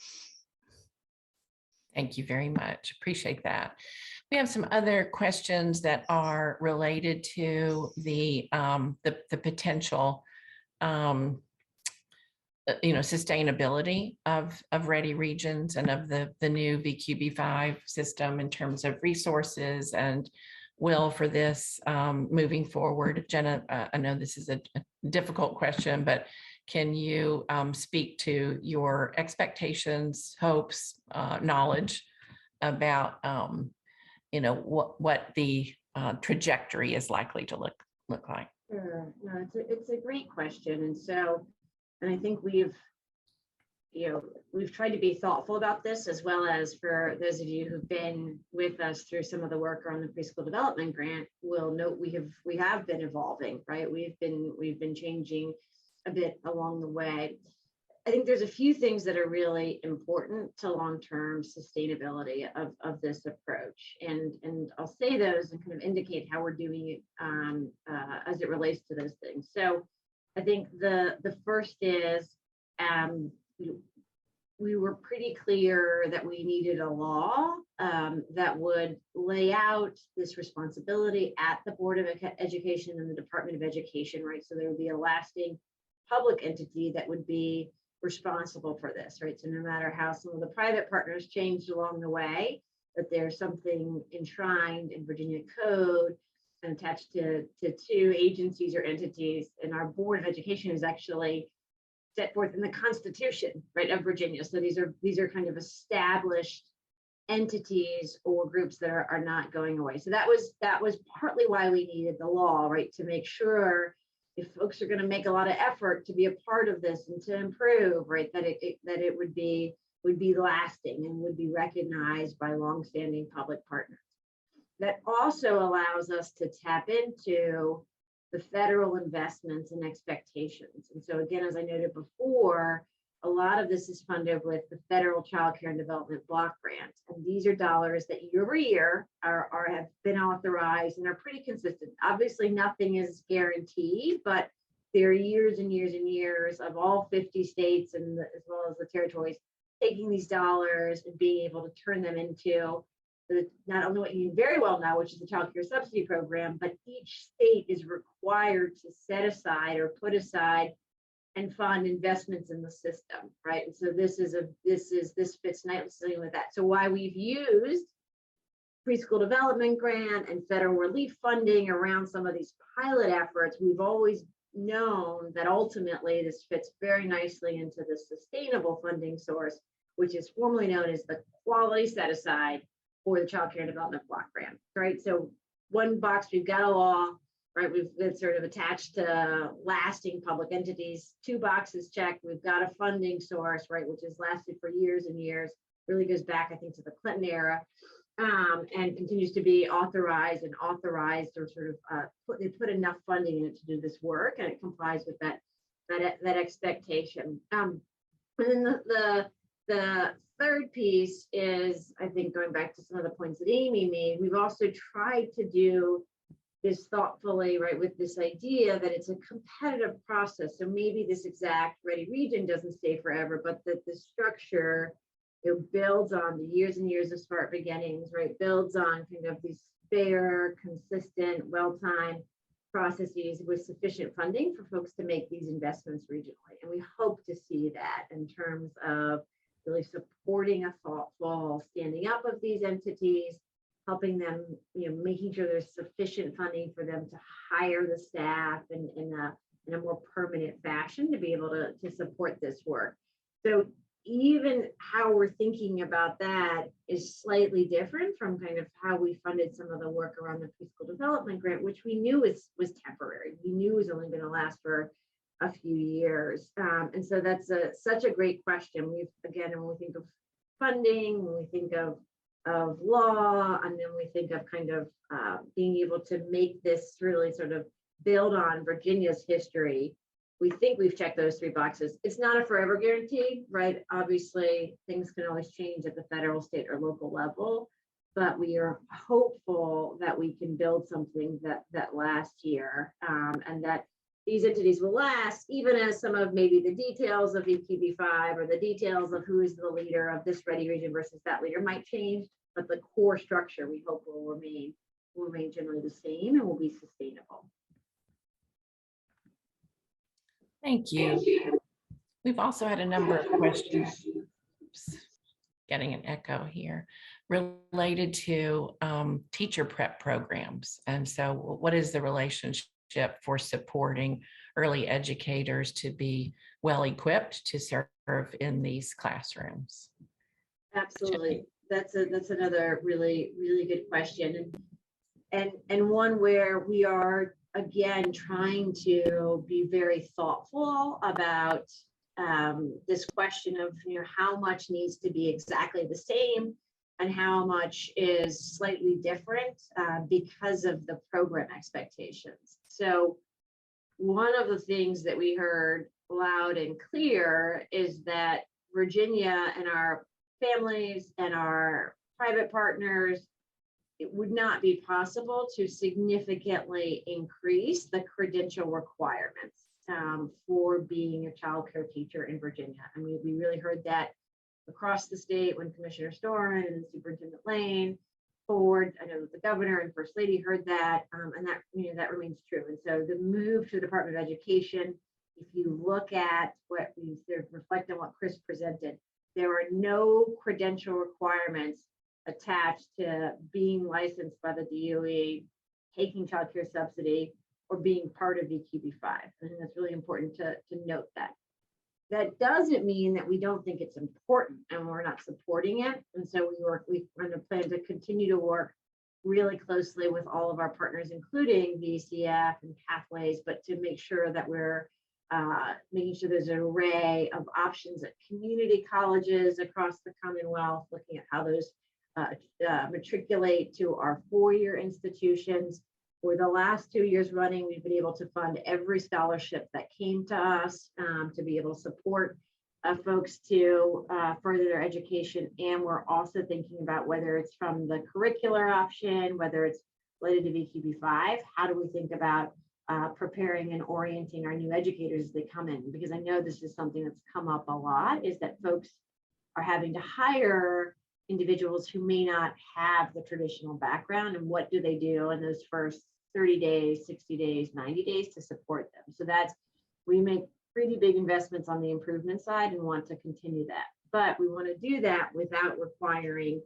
Thank you very much. Appreciate that. We have some other questions that are related to the potential sustainability of Ready Regions and of the new VQB5 system in terms of resources and will for this moving forward. Jenna, I know this is a difficult question, but can you speak to your expectations, hopes, knowledge about what the trajectory is likely to look like? Sure. No, it's a great question. And I think we've tried to be thoughtful about this, as well as for those of you who've been with us through some of the work around the preschool development grant will note we have been evolving, right? We've been changing a bit along the way. I think there's a few things that are really important to long-term sustainability of this approach. And I'll say those and kind of indicate how we're doing it as it relates to those things. So I think the first is we were pretty clear that we needed a law that would lay out this responsibility at the Board of Education and the Department of Education, right? So there would be a lasting public entity that would be responsible for this, right? So no matter how some of the private partners changed along the way, that there's something enshrined in Virginia code and attached to two agencies or entities, and our Board of Education is actually set forth in the Constitution, right, of Virginia. So these are kind of established entities or groups that are not going away. So that was partly why we needed the law, right, to make sure if folks are going to make a lot of effort to be a part of this and to improve, right, that it would be lasting and would be recognized by longstanding public partners. That also allows us to tap into the federal investments and expectations. And so again, as I noted before, a lot of this is funded with the Federal Child Care and Development Block Grant. And these are dollars that year over year have been authorized and are pretty consistent. Obviously, nothing is guaranteed, but there are years and years and years of all 50 states and as well as the territories taking these dollars and being able to turn them into not only what you very well know, which is the Child Care Subsidy Program, but each state is required to set aside or put aside and fund investments in the system, right? And so this fits nicely with that. So why we've used preschool development grant and federal relief funding around some of these pilot efforts, we've always known that ultimately this fits very nicely into the sustainable funding source, which is formally known as the quality set aside for the Child Care and Development Block Grant, right? So one box, we've got a law, right? We've sort of attached to lasting public entities. 2 boxes checked. We've got a funding source, right, which has lasted for years and years. Really goes back, I think, to the Clinton era, and continues to be authorized or sort of they put enough funding in it to do this work, and it complies with that expectation. And then the third piece is, I think, going back to some of the points that Amy made, we've also tried to do this thoughtfully, right, with this idea that it's a competitive process. So maybe this exact Ready Region doesn't stay forever, but that the structure, it builds on the years and years of Smart Beginnings, right, builds on kind of these fair, consistent, well-timed processes with sufficient funding for folks to make these investments regionally. And we hope to see that in terms of really supporting a thoughtful standing up of these entities, helping them, making sure there's sufficient funding for them to hire the staff in a more permanent fashion to be able to support this work. So even how we're thinking about that is slightly different from kind of how we funded some of the work around the preschool development grant, which we knew was temporary. We knew was only going to last for a few years. And so that's such a great question. Again, when we think of funding, when we think of law, and then we think of kind of being able to make this really sort of build on Virginia's history, we think we've checked those 3 boxes. It's not a forever guarantee, right? Obviously, things can always change at the federal, state, or local level, but we are hopeful that we can build something that lasts here, and that these entities will last, even as some of maybe the details of EQB5 or the details of who is the leader of this Ready Region versus that leader might change, but the core structure we hope will remain generally the same and will be sustainable. Thank you. We've also had a number of questions, getting an echo here, related to teacher prep programs. And so what is the relationship for supporting early educators to be well equipped to serve in these classrooms? Absolutely. That's another really, really good question. And one where we are, again, trying to be very thoughtful about this question of how much needs to be exactly the same and how much is slightly different because of the program expectations. So one of the things that we heard loud and clear is that Virginia and our families and our private partners, it would not be possible to significantly increase the credential requirements for being a child care teacher in Virginia. I mean, we really heard that across the state when Commissioner Storm and Superintendent Lane, Ford, I know the governor and First Lady heard that, and that, you know, that remains true. And so the move to the Department of Education, if you look at what we reflect on what Chris presented, there are no credential requirements attached to being licensed by the DOE, taking child care subsidy, or being part of VQB5. I think that's really important to note that. That doesn't mean that we don't think it's important and we're not supporting it. And so we plan to continue to work really closely with all of our partners, including VCF and Pathways, but to make sure that we're making sure there's an array of options at community colleges across the Commonwealth, looking at how those matriculate to our four-year institutions. For the last 2 years running, we've been able to fund every scholarship that came to us to be able to support folks to further their education. And we're also thinking about whether it's from the curricular option, whether it's related to VQB5, how do we think about preparing and orienting our new educators as they come in? Because I know this is something that's come up a lot, is that folks are having to hire individuals who may not have the traditional background, and what do they do in those first 30 days, 60 days, 90 days to support them. So we make pretty big investments on the improvement side and want to continue that. But we want to do that without requiring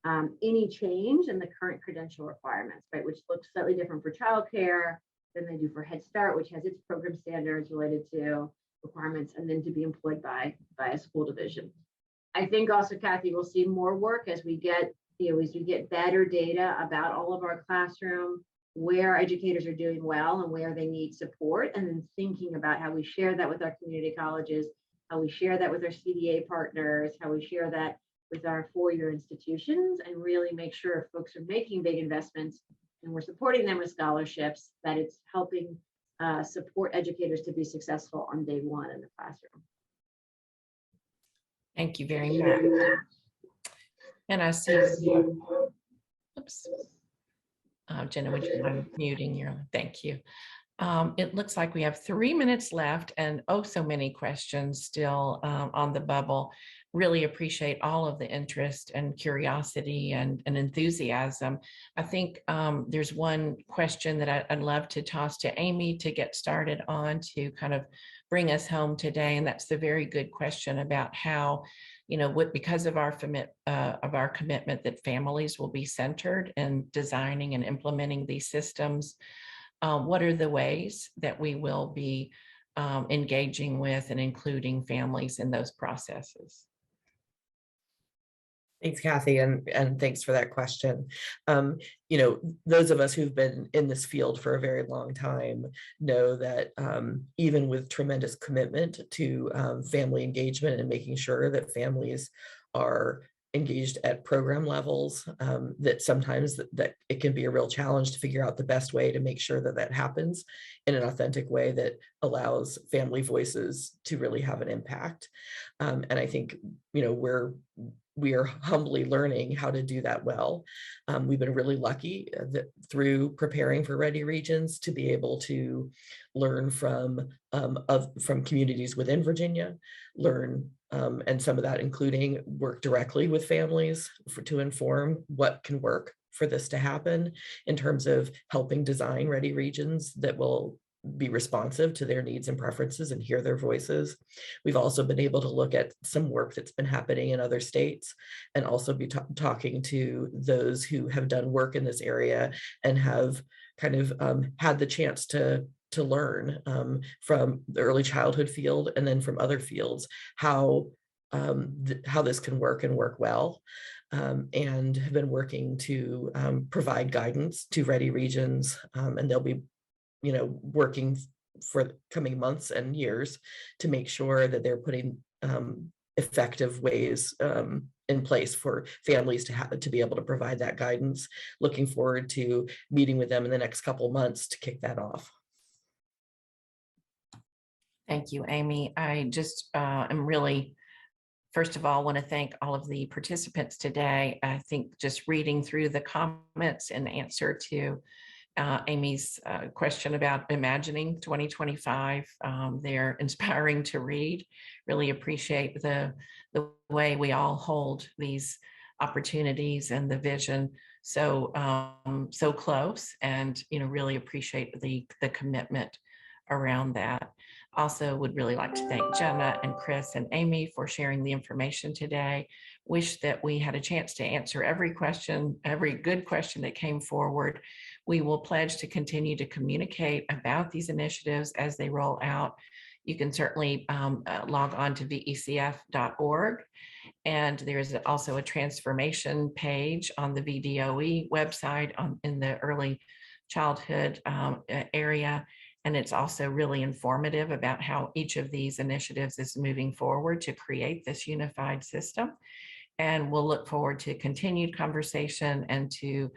any change in the current credential requirements, right? Which looks slightly different for childcare than they do for Head Start, which has its program standards related to requirements, and then to be employed by a school division. I think also, Kathy, we'll see more work as we get better data about all of our classroom, where educators are doing well and where they need support, and then thinking about how we share that with our community colleges, how we share that with our CDA partners, how we share that with our four-year institutions, and really make sure if folks are making big investments and we're supporting them with scholarships, that it's helping support educators to be successful on day one in the classroom. Thank you very much. And I see, oops. Jenna, would you mind muting your, thank you. It looks like we have 3 minutes left and oh, so many questions still on the bubble. Really appreciate all of the interest and curiosity and enthusiasm. I think there's one question that I'd love to toss to Amy to get started on to kind of bring us home today. And that's the very good question about how, you know, because of our commitment that families will be centered in designing and implementing these systems. What are the ways that we will be engaging with and including families in those processes? Thanks, Kathy, and thanks for that question. You know, those of us who've been in this field for a very long time know that even with tremendous commitment to family engagement and making sure that families are engaged at program levels, that sometimes that it can be a real challenge to figure out the best way to make sure that that happens in an authentic way that allows family voices to really have an impact. And I think, you know, we are humbly learning how to do that well. We've been really lucky that through preparing for Ready Regions to be able to learn from communities within Virginia, and some of that including work directly with families to inform what can work for this to happen in terms of helping design Ready Regions that will be responsive to their needs and preferences and hear their voices. We've also been able to look at some work that's been happening in other states and also be talking to those who have done work in this area and have kind of had the chance to learn from the early childhood field and then from other fields how this can work and work well, and have been working to provide guidance to Ready Regions, and they'll be, you know, working for the coming months and years to make sure that they're putting effective ways in place for families to be able to provide that guidance. Looking forward to meeting with them in the next couple of months to kick that off. Thank you, Amy. I just am really, first of all, want to thank all of the participants today. I think just reading through the comments in answer to Amy's question about imagining 2025, they're inspiring to read. Really appreciate the way we all hold these opportunities and the vision so close, and really appreciate the commitment around that. Also would really like to thank Jenna and Chris and Amy for sharing the information today. Wish that we had a chance to answer every question, every good question that came forward. We will pledge to continue to communicate about these initiatives as they roll out. You can certainly log on to vecf.org. And there's also a transformation page on the VDOE website in the early childhood area. And it's also really informative about how each of these initiatives is moving forward to create this unified system. And we'll look forward to continued conversation and to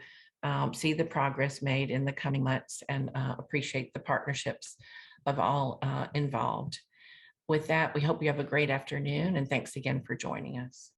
see the progress made in the coming months, and appreciate the partnerships of all involved. With that, we hope you have a great afternoon, and thanks again for joining us.